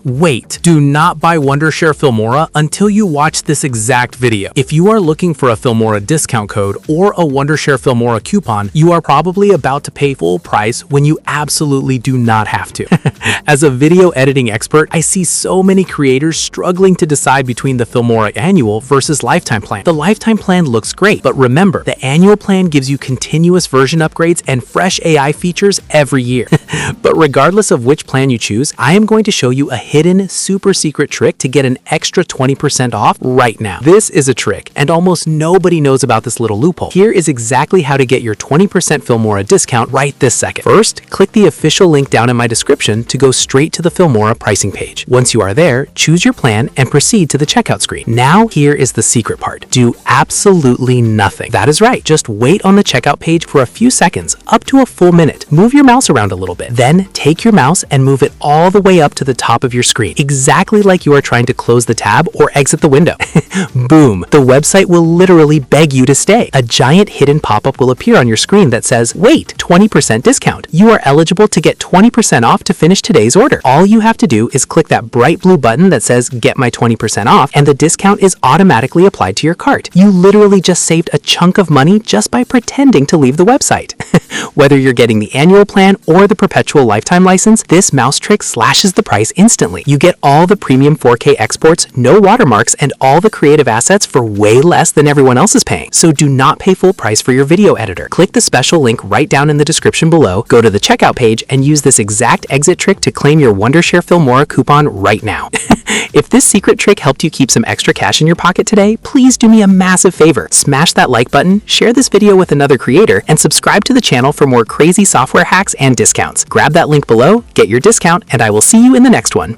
Wait, do not buy Wondershare Filmora until you watch this exact video. If you are looking for a Filmora discount code or a Wondershare Filmora coupon, you are probably about to pay full price when you absolutely do not have to. As a video editing expert, I see so many creators struggling to decide between the Filmora Annual versus Lifetime plan. The Lifetime plan looks great, but remember, the Annual plan gives you continuous version upgrades and fresh AI features every year. But regardless of which plan you choose, I am going to show you a hidden, super secret trick to get an extra 20% off right now. This is a trick, and almost nobody knows about this little loophole. Here is exactly how to get your 20% Filmora discount right this second. First, click the official link down in my description to go straight to the Filmora pricing page. Once you are there, choose your plan and proceed to the checkout screen. Now, here is the secret part. Do absolutely nothing. That is right. Just wait on the checkout page for a few seconds, up to a full minute. Move your mouse around a little bit. Then, take your mouse and move it all the way up to the top of your screen, exactly like you are trying to close the tab or exit the window. Boom! The website will literally beg you to stay. A giant hidden pop-up will appear on your screen that says, "Wait, 20% discount. You are eligible to get 20% off to finish today's order." All you have to do is click that bright blue button that says, "Get my 20% off," and the discount is automatically applied to your cart. You literally just saved a chunk of money just by pretending to leave the website. Whether you're getting the annual plan or the Perpetual lifetime license, this mouse trick slashes the price instantly. You get all the premium 4K exports, no watermarks, and all the creative assets for way less than everyone else is paying. So do not pay full price for your video editor. Click the special link right down in the description below, go to the checkout page, and use this exact exit trick to claim your Wondershare Filmora coupon right now. If this secret trick helped you keep some extra cash in your pocket today, please do me a massive favor. Smash that like button, share this video with another creator, and subscribe to the channel for more crazy software hacks and discounts. Grab that link below, get your discount, and I will see you in the next one.